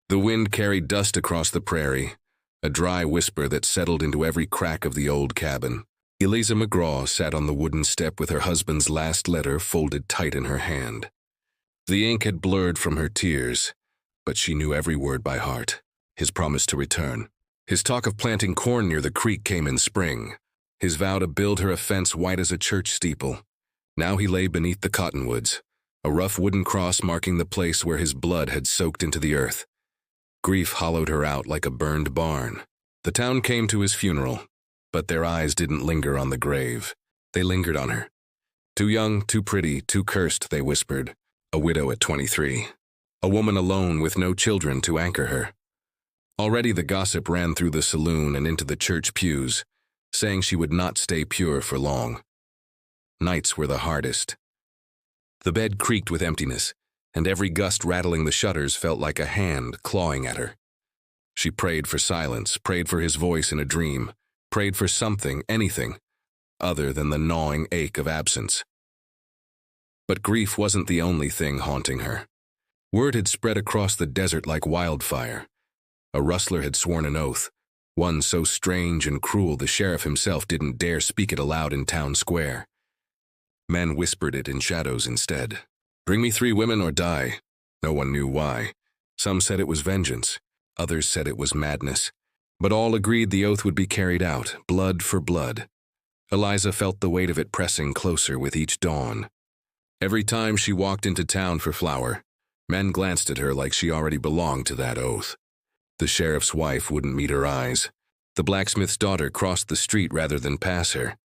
The wind carried dust across the prairie, a dry whisper that settled into every crack of the old cabin. Eliza McGraw sat on the wooden step with her husband's last letter folded tight in her hand. The ink had blurred from her tears, but she knew every word by heart. His promise to return. His talk of planting corn near the creek came in spring. His vow to build her a fence white as a church steeple. Now he lay beneath the cottonwoods, a rough wooden cross marking the place where his blood had soaked into the earth. Grief hollowed her out like a burned barn. The town came to his funeral, but their eyes didn't linger on the grave. They lingered on her. Too young, too pretty, too cursed, they whispered. A widow at 23. A woman alone with no children to anchor her. Already the gossip ran through the saloon and into the church pews, saying she would not stay pure for long. Nights were the hardest. The bed creaked with emptiness, and every gust rattling the shutters felt like a hand clawing at her. She prayed for silence, prayed for his voice in a dream, prayed for something, anything, other than the gnawing ache of absence. But grief wasn't the only thing haunting her. Word had spread across the desert like wildfire. A rustler had sworn an oath, one so strange and cruel the sheriff himself didn't dare speak it aloud in town square. Men whispered it in shadows instead. Bring me 3 women or die. No one knew why. Some said it was vengeance. Others said it was madness. But all agreed the oath would be carried out, blood for blood. Eliza felt the weight of it pressing closer with each dawn. Every time she walked into town for flour, men glanced at her like she already belonged to that oath. The sheriff's wife wouldn't meet her eyes. The blacksmith's daughter crossed the street rather than pass her.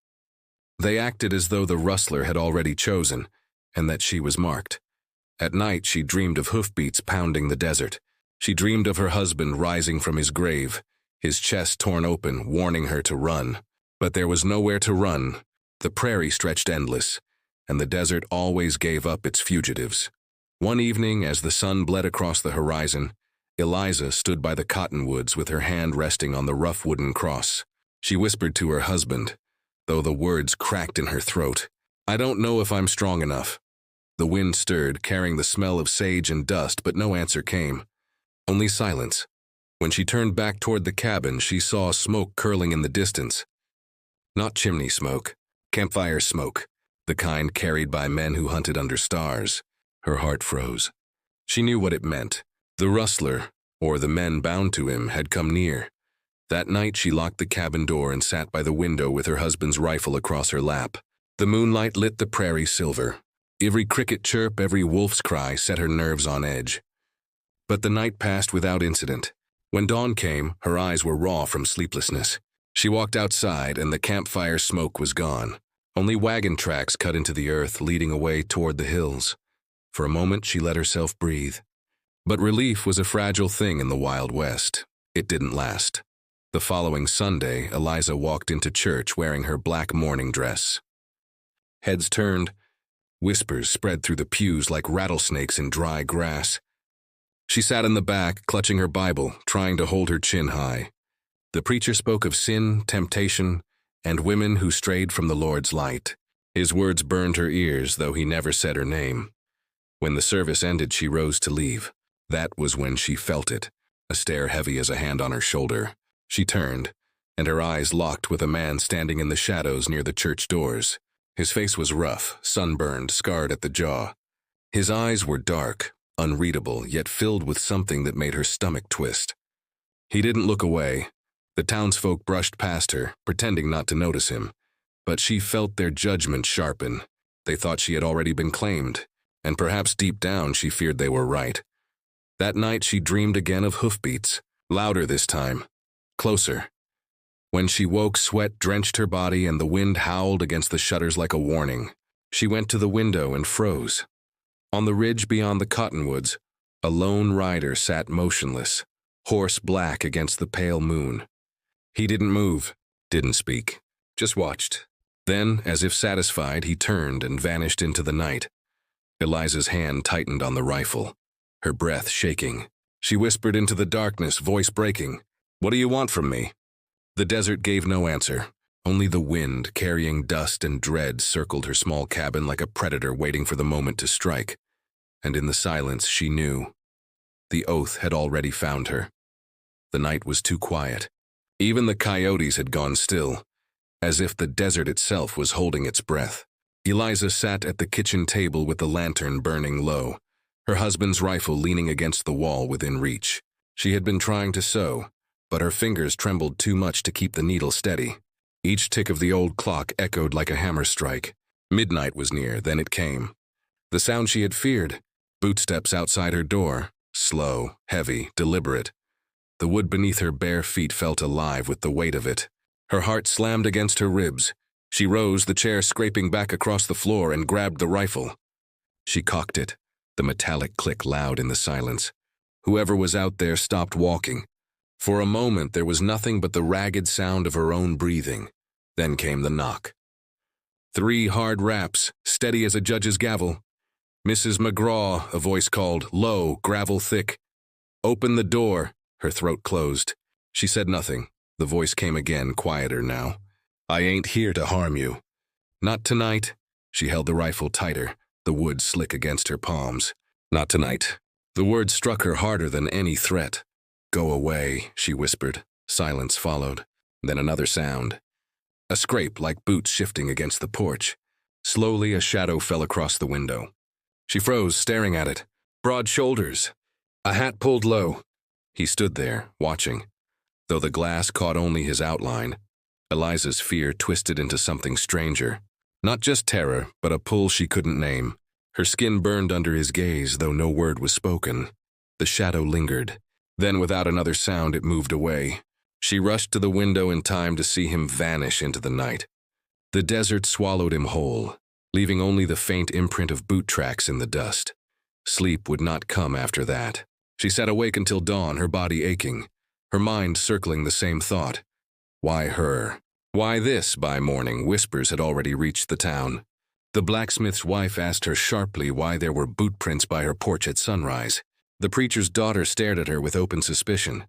They acted as though the rustler had already chosen, and that she was marked. At night she dreamed of hoofbeats pounding the desert. She dreamed of her husband rising from his grave, his chest torn open, warning her to run. But there was nowhere to run. The prairie stretched endless, and the desert always gave up its fugitives. One evening, as the sun bled across the horizon, Eliza stood by the cottonwoods with her hand resting on the rough wooden cross. She whispered to her husband, though the words cracked in her throat, "I don't know if I'm strong enough." The wind stirred, carrying the smell of sage and dust, but no answer came. Only silence. When she turned back toward the cabin, she saw smoke curling in the distance. Not chimney smoke, campfire smoke, the kind carried by men who hunted under stars. Her heart froze. She knew what it meant. The rustler, or the men bound to him, had come near. That night she locked the cabin door and sat by the window with her husband's rifle across her lap. The moonlight lit the prairie silver. Every cricket chirp, every wolf's cry set her nerves on edge. But the night passed without incident. When dawn came, her eyes were raw from sleeplessness. She walked outside and the campfire smoke was gone. Only wagon tracks cut into the earth, leading away toward the hills. For a moment she let herself breathe. But relief was a fragile thing in the Wild West. It didn't last. The following Sunday, Eliza walked into church wearing her black mourning dress. Heads turned, whispers spread through the pews like rattlesnakes in dry grass. She sat in the back, clutching her Bible, trying to hold her chin high. The preacher spoke of sin, temptation, and women who strayed from the Lord's light. His words burned her ears, though he never said her name. When the service ended, she rose to leave. That was when she felt it, a stare heavy as a hand on her shoulder. She turned, and her eyes locked with a man standing in the shadows near the church doors. His face was rough, sunburned, scarred at the jaw. His eyes were dark, unreadable, yet filled with something that made her stomach twist. He didn't look away. The townsfolk brushed past her, pretending not to notice him. But she felt their judgment sharpen. They thought she had already been claimed, and perhaps deep down she feared they were right. That night she dreamed again of hoofbeats, louder this time, closer. When she woke, sweat drenched her body and the wind howled against the shutters like a warning. She went to the window and froze. On the ridge beyond the cottonwoods, a lone rider sat motionless, horse black against the pale moon. He didn't move, didn't speak, just watched. Then, as if satisfied, he turned and vanished into the night. Eliza's hand tightened on the rifle, her breath shaking. She whispered into the darkness, voice breaking, "What do you want from me?" The desert gave no answer. Only the wind, carrying dust and dread, circled her small cabin like a predator waiting for the moment to strike. And in the silence she knew The oath had already found her. The night was too quiet. Even the coyotes had gone still, as if the desert itself was holding its breath. Eliza sat at the kitchen table with the lantern burning low, her husband's rifle leaning against the wall within reach. She had been trying to sew, but her fingers trembled too much to keep the needle steady. Each tick of the old clock echoed like a hammer strike. Midnight was near, then it came. The sound she had feared, footsteps outside her door, slow, heavy, deliberate. The wood beneath her bare feet felt alive with the weight of it. Her heart slammed against her ribs. She rose, the chair scraping back across the floor, and grabbed the rifle. She cocked it, the metallic click loud in the silence. Whoever was out there stopped walking. For a moment there was nothing but the ragged sound of her own breathing. Then came the knock. 3 hard raps, steady as a judge's gavel. "Mrs. McGraw," a voice called, low, gravel thick. "Open the door." Her throat closed. She said nothing. The voice came again, quieter now. "I ain't here to harm you." "Not tonight." She held the rifle tighter, the wood slick against her palms. "Not tonight." The word struck her harder than any threat. "Go away," she whispered. Silence followed. Then another sound. A scrape like boots shifting against the porch. Slowly, a shadow fell across the window. She froze, staring at it. Broad shoulders. A hat pulled low. He stood there, watching. Though the glass caught only his outline, Eliza's fear twisted into something stranger. Not just terror, but a pull she couldn't name. Her skin burned under his gaze, though no word was spoken. The shadow lingered. Then, without another sound, it moved away. She rushed to the window in time to see him vanish into the night. The desert swallowed him whole, leaving only the faint imprint of boot tracks in the dust. Sleep would not come after that. She sat awake until dawn, her body aching, her mind circling the same thought. Why her? Why this? By morning, whispers had already reached the town. The blacksmith's wife asked her sharply why there were boot prints by her porch at sunrise. The preacher's daughter stared at her with open suspicion.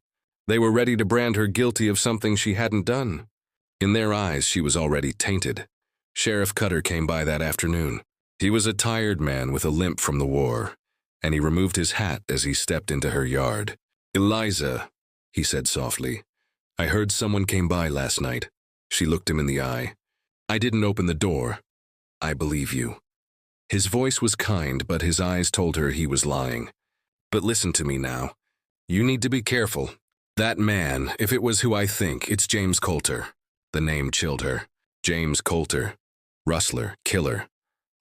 They were ready to brand her guilty of something she hadn't done. In their eyes, she was already tainted. Sheriff Cutter came by that afternoon. He was a tired man with a limp from the war, and he removed his hat as he stepped into her yard. "Eliza," he said softly, "I heard someone came by last night." She looked him in the eye. "I didn't open the door. I believe you." His voice was kind, but his eyes told her he was lying. "But listen to me now. You need to be careful. That man, if it was who I think, it's James Coulter." The name chilled her. James Coulter. Rustler, killer.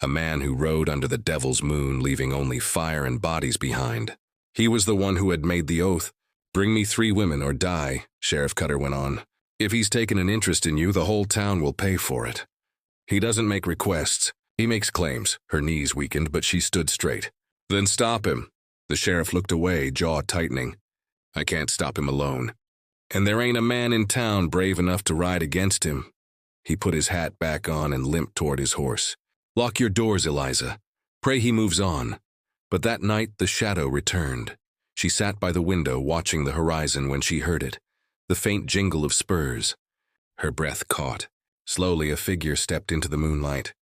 A man who rode under the devil's moon, leaving only fire and bodies behind. He was the one who had made the oath. "Bring me 3 women or die," Sheriff Cutter went on. "If he's taken an interest in you, the whole town will pay for it. He doesn't make requests. He makes claims." Her knees weakened, but she stood straight. "Then stop him." The sheriff looked away, jaw tightening. "I can't stop him alone. And there ain't a man in town brave enough to ride against him." He put his hat back on and limped toward his horse. "Lock your doors, Eliza. Pray he moves on." But that night the shadow returned. She sat by the window watching the horizon when she heard it, the faint jingle of spurs. Her breath caught. Slowly a figure stepped into the moonlight.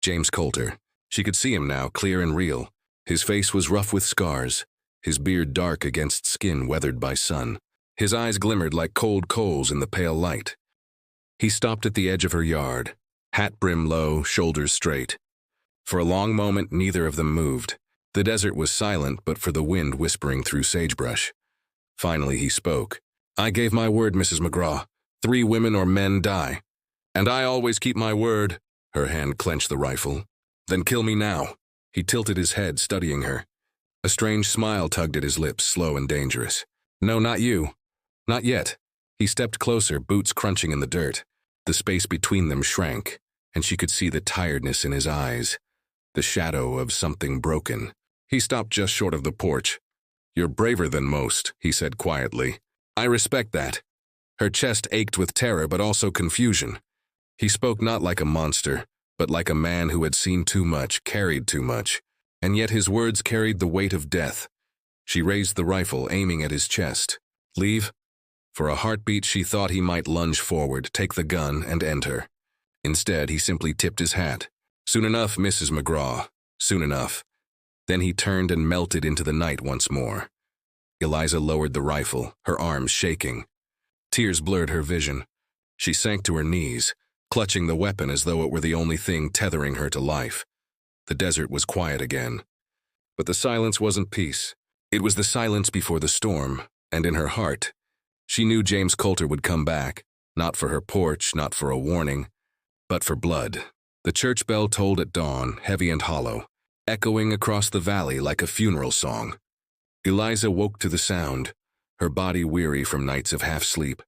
James Coulter. She could see him now, clear and real. His face was rough with scars, his beard dark against skin weathered by sun. His eyes glimmered like cold coals in the pale light. He stopped at the edge of her yard, hat brim low, shoulders straight. For a long moment, neither of them moved. The desert was silent but for the wind whispering through sagebrush. Finally he spoke. "I gave my word, Mrs. McGraw. 3 women or men die. And I always keep my word." Her hand clenched the rifle. "Then kill me now." He tilted his head, studying her. A strange smile tugged at his lips, slow and dangerous. "No, not you. Not yet." He stepped closer, boots crunching in the dirt. The space between them shrank, and she could see the tiredness in his eyes, the shadow of something broken. He stopped just short of the porch. "You're braver than most," he said quietly. "I respect that." Her chest ached with terror but also confusion. He spoke not like a monster, but like a man who had seen too much, carried too much. And yet his words carried the weight of death. She raised the rifle, aiming at his chest. "Leave?" For a heartbeat she thought he might lunge forward, take the gun, and end her. Instead, he simply tipped his hat. "Soon enough, Mrs. McGraw. Soon enough." Then he turned and melted into the night once more. Eliza lowered the rifle, her arms shaking. Tears blurred her vision. She sank to her knees, clutching the weapon as though it were the only thing tethering her to life. The desert was quiet again. But the silence wasn't peace. It was the silence before the storm, and in her heart, she knew James Coulter would come back, not for her porch, not for a warning, but for blood. The church bell tolled at dawn, heavy and hollow, echoing across the valley like a funeral song. Eliza woke to the sound, her body weary from nights of half-sleep,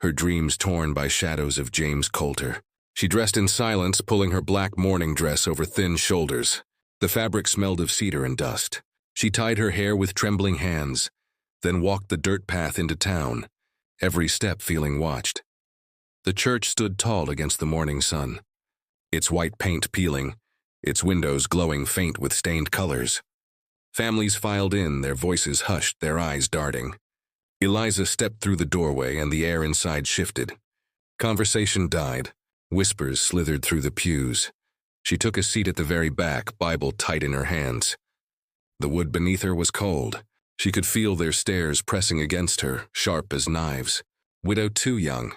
her dreams torn by shadows of James Coulter. She dressed in silence, pulling her black mourning dress over thin shoulders. The fabric smelled of cedar and dust. She tied her hair with trembling hands, then walked the dirt path into town, every step feeling watched. The church stood tall against the morning sun, its white paint peeling, its windows glowing faint with stained colors. Families filed in, their voices hushed, their eyes darting. Eliza stepped through the doorway and the air inside shifted. Conversation died. Whispers slithered through the pews. She took a seat at the very back, Bible tight in her hands. The wood beneath her was cold. She could feel their stares pressing against her, sharp as knives. Widow too young.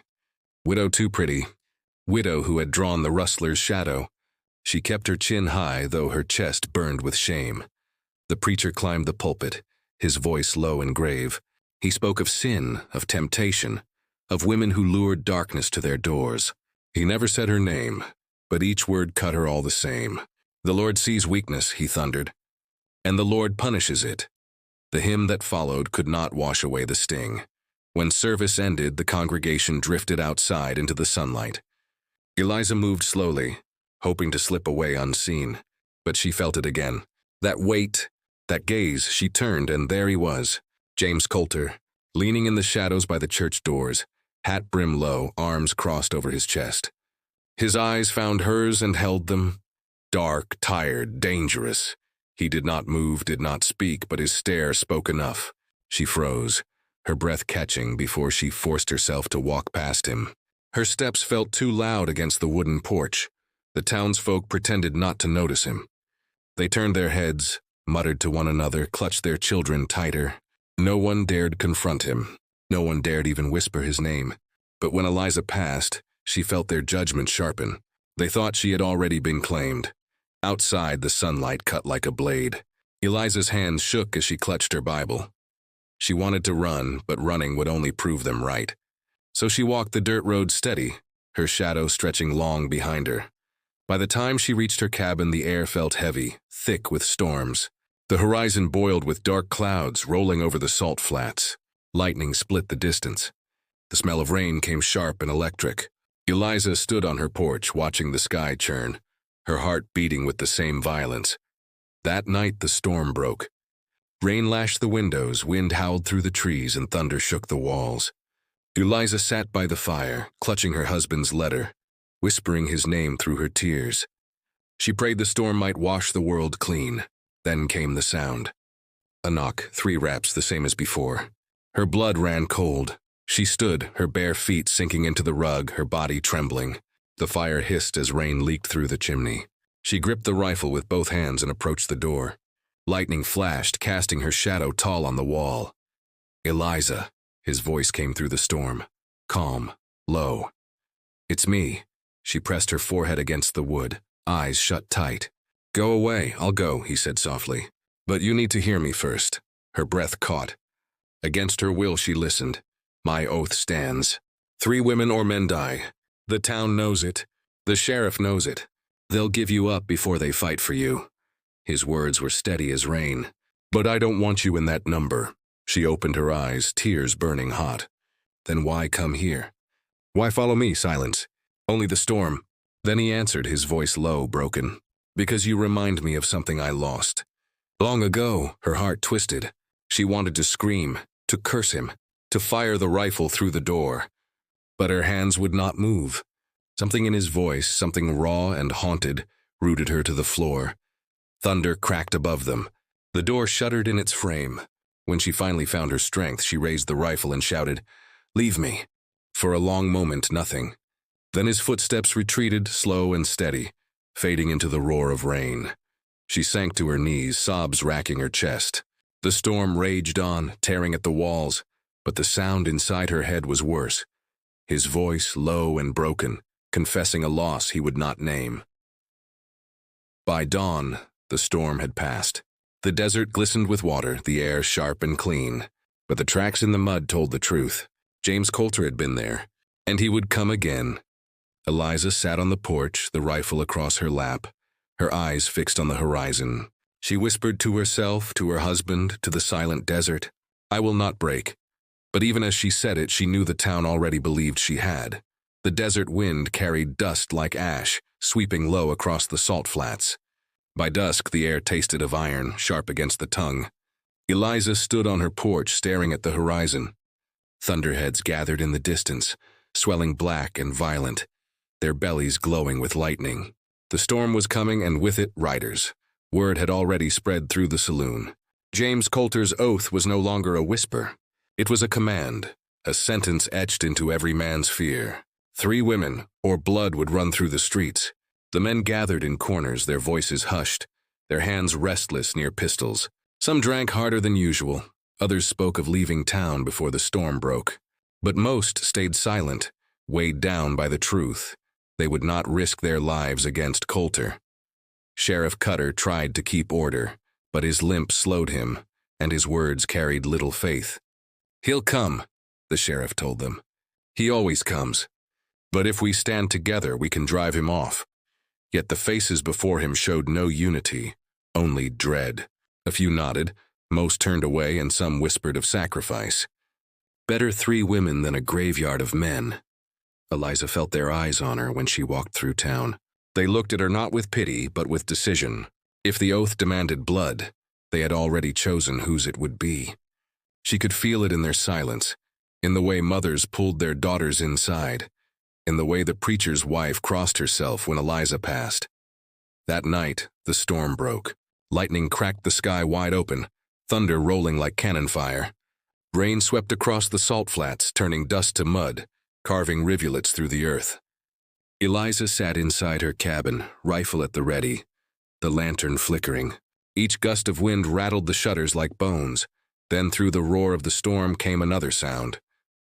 Widow too pretty. Widow who had drawn the Rustler's shadow. She kept her chin high, though her chest burned with shame. The preacher climbed the pulpit, his voice low and grave. He spoke of sin, of temptation, of women who lured darkness to their doors. He never said her name, but each word cut her all the same. The Lord sees weakness, he thundered, and the Lord punishes it. The hymn that followed could not wash away the sting. When service ended, the congregation drifted outside into the sunlight. Eliza moved slowly, hoping to slip away unseen, but she felt it again. That weight, that gaze. She turned, and there he was, James Coulter, leaning in the shadows by the church doors, hat brim low, arms crossed over his chest. His eyes found hers and held them. Dark, tired, dangerous. He did not move, did not speak, but his stare spoke enough. She froze, her breath catching before she forced herself to walk past him. Her steps felt too loud against the wooden porch. The townsfolk pretended not to notice him. They turned their heads, muttered to one another, clutched their children tighter. No one dared confront him. No one dared even whisper his name. But when Eliza passed, she felt their judgment sharpen. They thought she had already been claimed. Outside, the sunlight cut like a blade. Eliza's hands shook as she clutched her Bible. She wanted to run, but running would only prove them right. So she walked the dirt road steady, her shadow stretching long behind her. By the time she reached her cabin, the air felt heavy, thick with storms. The horizon boiled with dark clouds rolling over the salt flats. Lightning split the distance. The smell of rain came sharp and electric. Eliza stood on her porch, watching the sky churn, her heart beating with the same violence. That night, the storm broke. Rain lashed the windows, wind howled through the trees, and thunder shook the walls. Eliza sat by the fire, clutching her husband's letter, whispering his name through her tears. She prayed the storm might wash the world clean. Then came the sound. A knock, 3 raps, the same as before. Her blood ran cold. She stood, her bare feet sinking into the rug, her body trembling. The fire hissed as rain leaked through the chimney. She gripped the rifle with both hands and approached the door. Lightning flashed, casting her shadow tall on the wall. Eliza, his voice came through the storm, calm, low. It's me. She pressed her forehead against the wood, eyes shut tight. Go away, I'll go, he said softly. But you need to hear me first. Her breath caught. Against her will she listened. My oath stands. 3 women or men die. The town knows it. The sheriff knows it. They'll give you up before they fight for you. His words were steady as rain. But I don't want you in that number. She opened her eyes, tears burning hot. Then why come here? Why follow me? Silence. Only the storm. Then he answered, his voice low, broken. Because you remind me of something I lost. Long ago, her heart twisted. She wanted to scream, to curse him, to fire the rifle through the door. But her hands would not move. Something in his voice, something raw and haunted, rooted her to the floor. Thunder cracked above them. The door shuddered in its frame. When she finally found her strength, she raised the rifle and shouted, "Leave me." For a long moment, nothing. Then his footsteps retreated, slow and steady, fading into the roar of rain. She sank to her knees, sobs racking her chest. The storm raged on, tearing at the walls, but the sound inside her head was worse. His voice low and broken, confessing a loss he would not name. By dawn, the storm had passed. The desert glistened with water, the air sharp and clean. But the tracks in the mud told the truth. James Coulter had been there, and he would come again. Eliza sat on the porch, the rifle across her lap, her eyes fixed on the horizon. She whispered to herself, to her husband, to the silent desert, "I will not break." But even as she said it, she knew the town already believed she had. The desert wind carried dust like ash, sweeping low across the salt flats. By dusk, the air tasted of iron, sharp against the tongue. Eliza stood on her porch, staring at the horizon. Thunderheads gathered in the distance, swelling black and violent, their bellies glowing with lightning. The storm was coming, and with it, riders. Word had already spread through the saloon. James Coulter's oath was no longer a whisper. It was a command, a sentence etched into every man's fear. 3 women, or blood would run through the streets. The men gathered in corners, their voices hushed, their hands restless near pistols. Some drank harder than usual. Others spoke of leaving town before the storm broke. But most stayed silent, weighed down by the truth. They would not risk their lives against Coulter. Sheriff Cutter tried to keep order, but his limp slowed him, and his words carried little faith. "He'll come," the sheriff told them. "He always comes. But if we stand together, we can drive him off." Yet the faces before him showed no unity, only dread. A few nodded, most turned away, and some whispered of sacrifice. Better 3 women than a graveyard of men. Eliza felt their eyes on her when she walked through town. They looked at her not with pity, but with decision. If the oath demanded blood, they had already chosen whose it would be. She could feel it in their silence, in the way mothers pulled their daughters inside, in the way the preacher's wife crossed herself when Eliza passed. That night, the storm broke. Lightning cracked the sky wide open, thunder rolling like cannon fire. Rain swept across the salt flats, turning dust to mud, carving rivulets through the earth. Eliza sat inside her cabin, rifle at the ready, the lantern flickering. Each gust of wind rattled the shutters like bones. Then through the roar of the storm came another sound.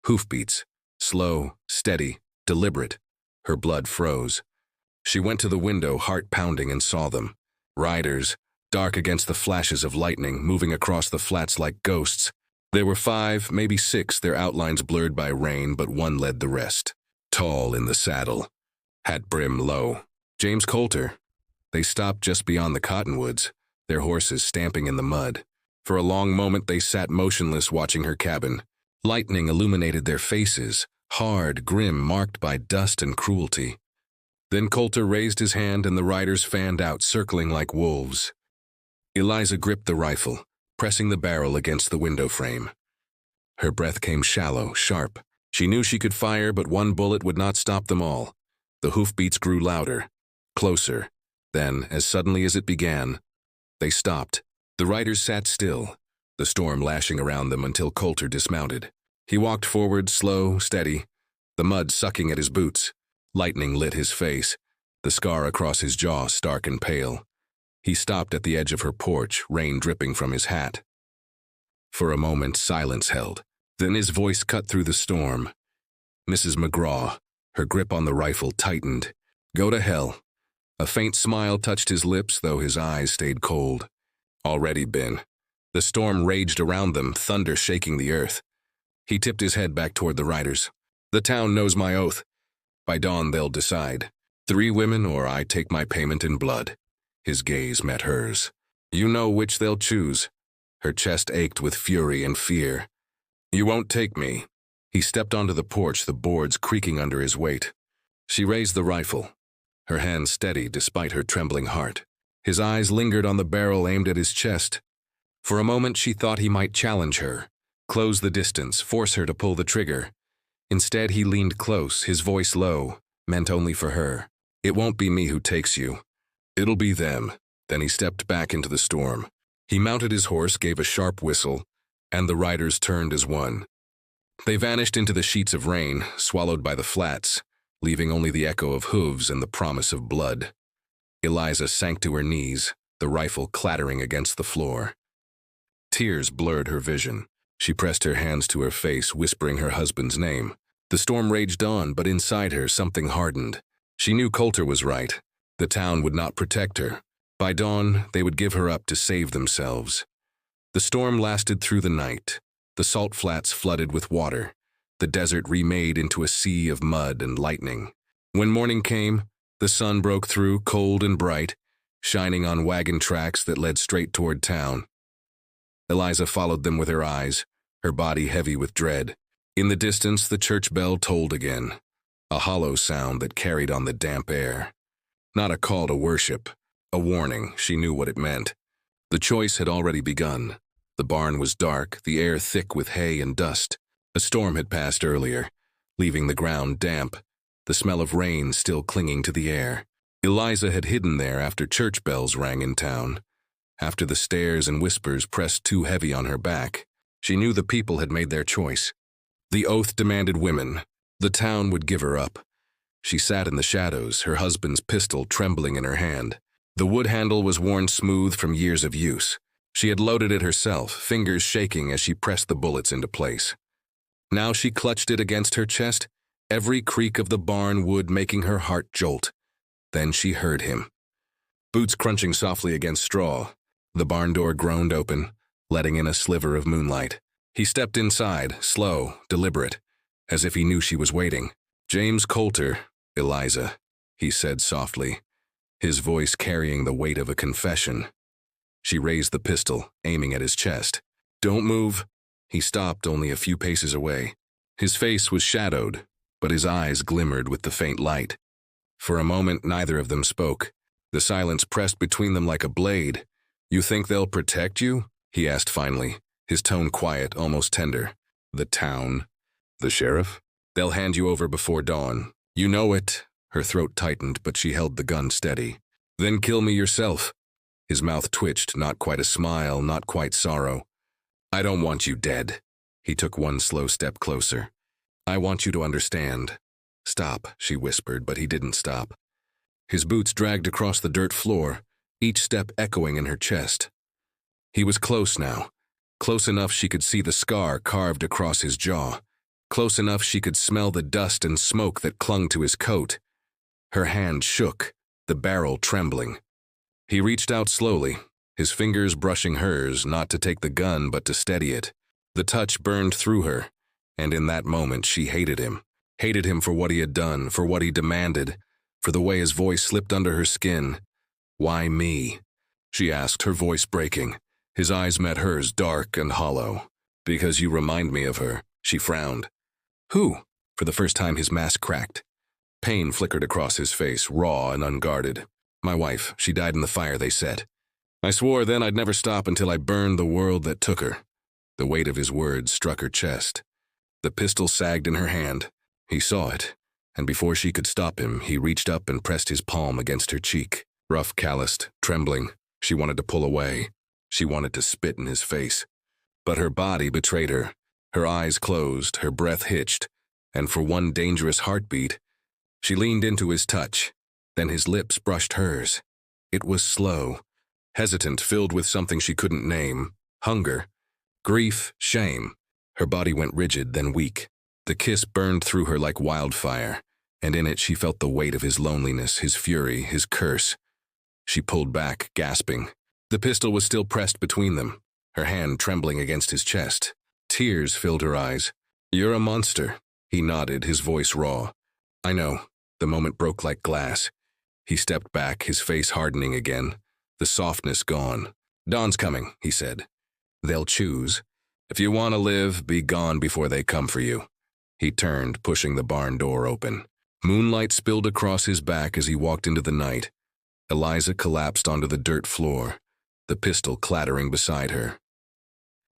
Hoofbeats, slow, steady, deliberate. Her blood froze. She went to the window, heart pounding, and saw them. Riders, dark against the flashes of lightning, moving across the flats like ghosts. There were 5, maybe 6, their outlines blurred by rain, but one led the rest. Tall in the saddle, hat brim low. James Coulter. They stopped just beyond the cottonwoods, their horses stamping in the mud. For a long moment they sat motionless, watching her cabin. Lightning illuminated their faces, hard, grim, marked by dust and cruelty. Then Coulter raised his hand and the riders fanned out, circling like wolves. Eliza gripped the rifle, pressing the barrel against the window frame. Her breath came shallow, sharp. She knew she could fire, but one bullet would not stop them all. The hoofbeats grew louder, closer. Then, as suddenly as it began, they stopped. The riders sat still, the storm lashing around them until Coulter dismounted. He walked forward, slow, steady, the mud sucking at his boots. Lightning lit his face, the scar across his jaw stark and pale. He stopped at the edge of her porch, rain dripping from his hat. For a moment, silence held. Then his voice cut through the storm. "Mrs. McGraw," her grip on the rifle tightened. "Go to hell." A faint smile touched his lips, though his eyes stayed cold. "Already been." The storm raged around them, thunder shaking the earth. He tipped his head back toward the riders. "The town knows my oath. By dawn they'll decide. 3 women, or I take my payment in blood." His gaze met hers. "You know which they'll choose." Her chest ached with fury and fear. "You won't take me." He stepped onto the porch, the boards creaking under his weight. She raised the rifle, her hand steady despite her trembling heart. His eyes lingered on the barrel aimed at his chest. For a moment she thought he might challenge her, close the distance, force her to pull the trigger. Instead he leaned close, his voice low, meant only for her. "It won't be me who takes you. It'll be them." Then he stepped back into the storm. He mounted his horse, gave a sharp whistle, and the riders turned as one. They vanished into the sheets of rain, swallowed by the flats, leaving only the echo of hooves and the promise of blood. Eliza sank to her knees, the rifle clattering against the floor. Tears blurred her vision. She pressed her hands to her face, whispering her husband's name. The storm raged on, but inside her something hardened. She knew Coulter was right. The town would not protect her. By dawn, they would give her up to save themselves. The storm lasted through the night. The salt flats flooded with water. The desert remade into a sea of mud and lightning. When morning came, the sun broke through, cold and bright, shining on wagon tracks that led straight toward town. Eliza followed them with her eyes, her body heavy with dread. In the distance, the church bell tolled again, a hollow sound that carried on the damp air. Not a call to worship, a warning. She knew what it meant. The choice had already begun. The barn was dark, the air thick with hay and dust. A storm had passed earlier, leaving the ground damp, the smell of rain still clinging to the air. Eliza had hidden there after church bells rang in town, after the stares and whispers pressed too heavy on her back. She knew the people had made their choice. The oath demanded women. The town would give her up. She sat in the shadows, her husband's pistol trembling in her hand. The wood handle was worn smooth from years of use. She had loaded it herself, fingers shaking as she pressed the bullets into place. Now she clutched it against her chest, every creak of the barn wood making her heart jolt. Then she heard him. Boots crunching softly against straw. The barn door groaned open, letting in a sliver of moonlight. He stepped inside, slow, deliberate, as if he knew she was waiting. "James Coulter, Eliza," he said softly, his voice carrying the weight of a confession. She raised the pistol, aiming at his chest. "Don't move." He stopped only a few paces away. His face was shadowed, but his eyes glimmered with the faint light. For a moment, neither of them spoke. The silence pressed between them like a blade. "You think they'll protect you?" he asked finally, his tone quiet, almost tender. "The town? The sheriff? They'll hand you over before dawn. You know it." Her throat tightened, but she held the gun steady. "Then kill me yourself." His mouth twitched, not quite a smile, not quite sorrow. "I don't want you dead." He took one slow step closer. "I want you to understand." "Stop," she whispered, but he didn't stop. His boots dragged across the dirt floor, each step echoing in her chest. He was close now, close enough she could see the scar carved across his jaw, close enough she could smell the dust and smoke that clung to his coat. Her hand shook, the barrel trembling. He reached out slowly, his fingers brushing hers, not to take the gun but to steady it. The touch burned through her, and in that moment she hated him. Hated him for what he had done, for what he demanded, for the way his voice slipped under her skin. "Why me?" she asked, her voice breaking. His eyes met hers, dark and hollow. "Because you remind me of her," she frowned. "Who?" For the first time his mask cracked. Pain flickered across his face, raw and unguarded. "My wife, she died in the fire they set. I swore then I'd never stop until I burned the world that took her." The weight of his words struck her chest. The pistol sagged in her hand. He saw it, and before she could stop him, he reached up and pressed his palm against her cheek. Rough, calloused, trembling, she wanted to pull away. She wanted to spit in his face. But her body betrayed her. Her eyes closed, her breath hitched, and for one dangerous heartbeat, she leaned into his touch. Then his lips brushed hers. It was slow, hesitant, filled with something she couldn't name. Hunger, grief, shame. Her body went rigid, then weak. The kiss burned through her like wildfire, and in it she felt the weight of his loneliness, his fury, his curse. She pulled back, gasping. The pistol was still pressed between them, her hand trembling against his chest. Tears filled her eyes. "You're a monster." He nodded, his voice raw. "I know." The moment broke like glass. He stepped back, his face hardening again, the softness gone. "Dawn's coming," he said. "They'll choose. If you want to live, be gone before they come for you." He turned, pushing the barn door open. Moonlight spilled across his back as he walked into the night. Eliza collapsed onto the dirt floor, the pistol clattering beside her.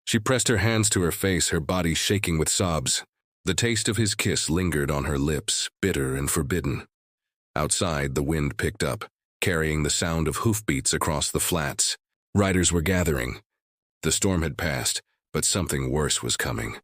She pressed her hands to her face, her body shaking with sobs. The taste of his kiss lingered on her lips, bitter and forbidden. Outside, the wind picked up, carrying the sound of hoofbeats across the flats. Riders were gathering. The storm had passed, but something worse was coming.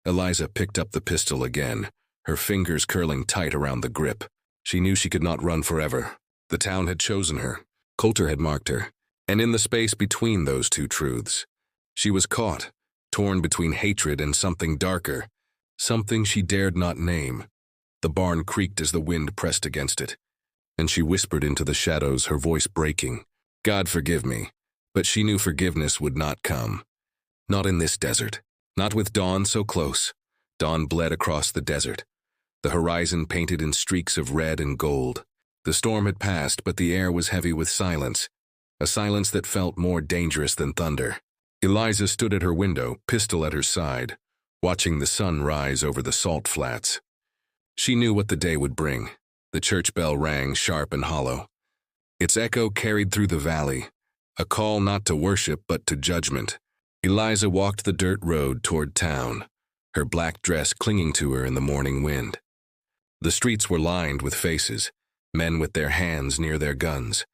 Eliza picked up the pistol again, her fingers curling tight around the grip. She knew she could not run forever. The town had chosen her. Coulter had marked her. And in the space between those two truths, She was caught, torn between hatred and something darker, something she dared not name. The barn creaked as the wind pressed against it, and she whispered into the shadows, her voice breaking. God forgive me, but she knew forgiveness would not come. Not in this desert, not with dawn so close. Dawn bled across the desert, the horizon painted in streaks of red and gold. The storm had passed, but the air was heavy with silence, a silence that felt more dangerous than thunder. Eliza stood at her window, pistol at her side, watching the sun rise over the salt flats. She knew what the day would bring. The church bell rang sharp and hollow. Its echo carried through the valley, a call not to worship but to judgment. Eliza walked the dirt road toward town, her black dress clinging to her in the morning wind. The streets were lined with faces, men with their hands near their guns,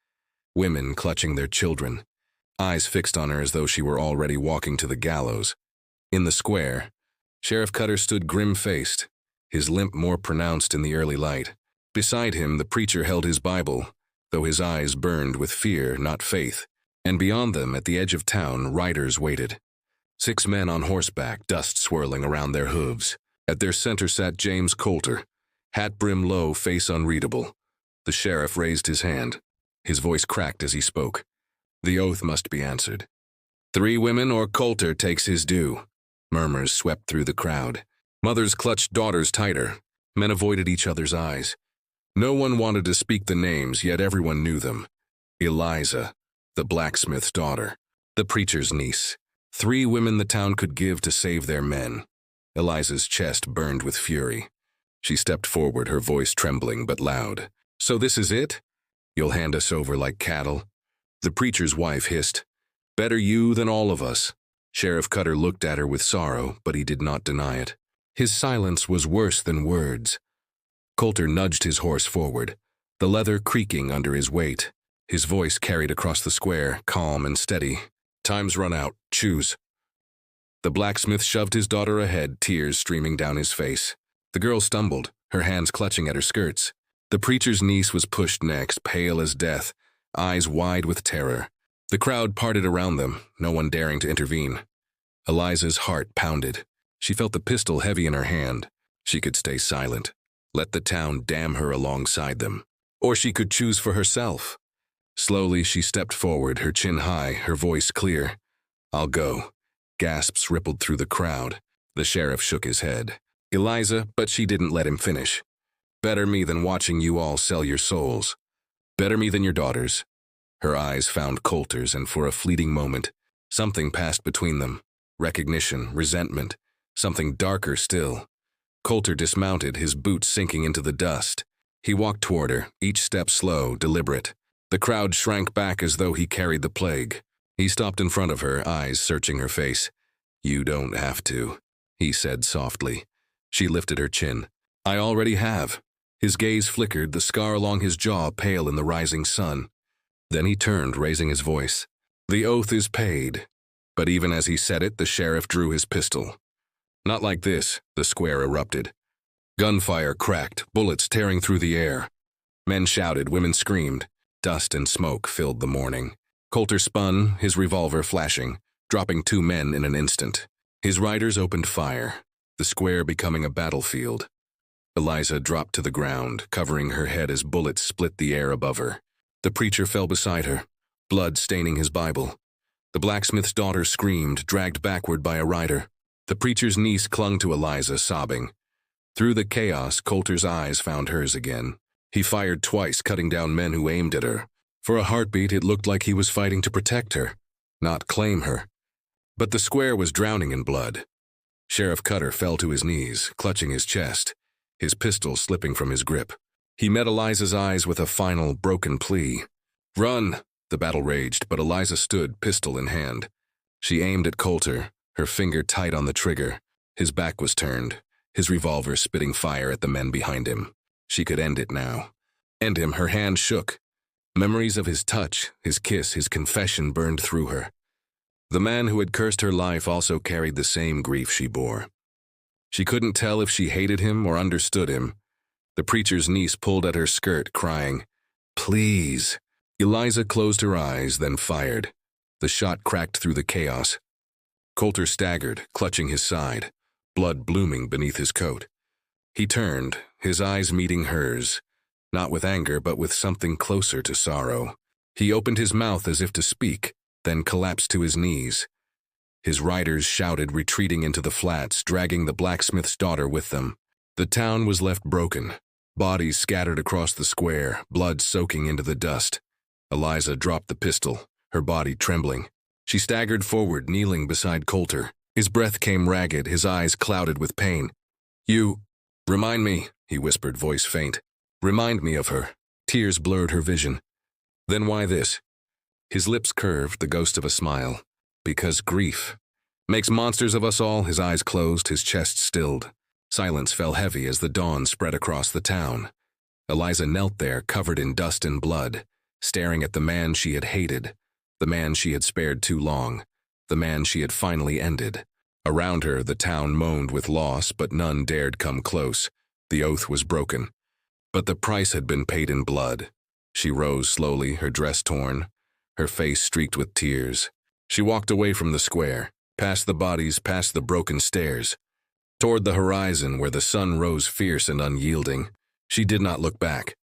women clutching their children, eyes fixed on her as though she were already walking to the gallows. In the square, Sheriff Cutter stood grim-faced, his limp more pronounced in the early light. Beside him, the preacher held his Bible, though his eyes burned with fear, not faith. And beyond them, at the edge of town, riders waited. 6 men on horseback, dust swirling around their hooves. At their center sat James Coulter, hat brim low, face unreadable. The sheriff raised his hand. His voice cracked as he spoke. The oath must be answered. 3 women or Coulter takes his due. Murmurs swept through the crowd. Mothers clutched daughters tighter. Men avoided each other's eyes. No one wanted to speak the names, yet everyone knew them. Eliza, the blacksmith's daughter, the preacher's niece. 3 women the town could give to save their men. Eliza's chest burned with fury. She stepped forward, her voice trembling but loud. So this is it? You'll hand us over like cattle? The preacher's wife hissed. Better you than all of us. Sheriff Cutter looked at her with sorrow, but he did not deny it. His silence was worse than words. Coulter nudged his horse forward, the leather creaking under his weight. His voice carried across the square, calm and steady. Time's run out. Choose. The blacksmith shoved his daughter ahead, tears streaming down his face. The girl stumbled, her hands clutching at her skirts. The preacher's niece was pushed next, pale as death, eyes wide with terror. The crowd parted around them, no one daring to intervene. Eliza's heart pounded. She felt the pistol heavy in her hand. She could stay silent, let the town damn her alongside them. Or she could choose for herself. Slowly she stepped forward, her chin high, her voice clear. I'll go. Gasps rippled through the crowd. The sheriff shook his head. Eliza, but she didn't let him finish. Better me than watching you all sell your souls. Better me than your daughters. Her eyes found Coulter's, and for a fleeting moment, something passed between them. Recognition, resentment, something darker still. Coulter dismounted, his boots sinking into the dust. He walked toward her, each step slow, deliberate. The crowd shrank back as though he carried the plague. He stopped in front of her, eyes searching her face. You don't have to, he said softly. She lifted her chin. I already have. His gaze flickered, the scar along his jaw pale in the rising sun. Then he turned, raising his voice. The oath is paid. But even as he said it, the sheriff drew his pistol. Not like this, the square erupted. Gunfire cracked, bullets tearing through the air. Men shouted, women screamed. Dust and smoke filled the morning. Coulter spun, his revolver flashing, dropping 2 men in an instant. His riders opened fire, the square becoming a battlefield. Eliza dropped to the ground, covering her head as bullets split the air above her. The preacher fell beside her, blood staining his Bible. The blacksmith's daughter screamed, dragged backward by a rider. The preacher's niece clung to Eliza, sobbing. Through the chaos, Coulter's eyes found hers again. He fired twice, cutting down men who aimed at her. For a heartbeat, it looked like he was fighting to protect her, not claim her. But the square was drowning in blood. Sheriff Cutter fell to his knees, clutching his chest, his pistol slipping from his grip. He met Eliza's eyes with a final, broken plea. Run! The battle raged, but Eliza stood, pistol in hand. She aimed at Coulter, her finger tight on the trigger. His back was turned, his revolver spitting fire at the men behind him. She could end it now. End him, her hand shook. Memories of his touch, his kiss, his confession burned through her. The man who had cursed her life also carried the same grief she bore. She couldn't tell if she hated him or understood him. The preacher's niece pulled at her skirt, crying, Please. Eliza closed her eyes, then fired. The shot cracked through the chaos. Coulter staggered, clutching his side, blood blooming beneath his coat. He turned, his eyes meeting hers, not with anger but with something closer to sorrow. He opened his mouth as if to speak, then collapsed to his knees. His riders shouted, retreating into the flats, dragging the blacksmith's daughter with them. The town was left broken, bodies scattered across the square, blood soaking into the dust. Eliza dropped the pistol, her body trembling. She staggered forward, kneeling beside Coulter. His breath came ragged, his eyes clouded with pain. "You, remind me," he whispered, voice faint. "Remind me of her." Tears blurred her vision. "Then why this?" His lips curved, the ghost of a smile. "Because grief makes monsters of us all." His eyes closed, his chest stilled. Silence fell heavy as the dawn spread across the town. Eliza knelt there, covered in dust and blood, staring at the man she had hated, the man she had spared too long, the man she had finally ended. Around her, the town moaned with loss, but none dared come close. The oath was broken. But the price had been paid in blood. She rose slowly, her dress torn, her face streaked with tears. She walked away from the square, past the bodies, past the broken stairs, toward the horizon where the sun rose fierce and unyielding. She did not look back.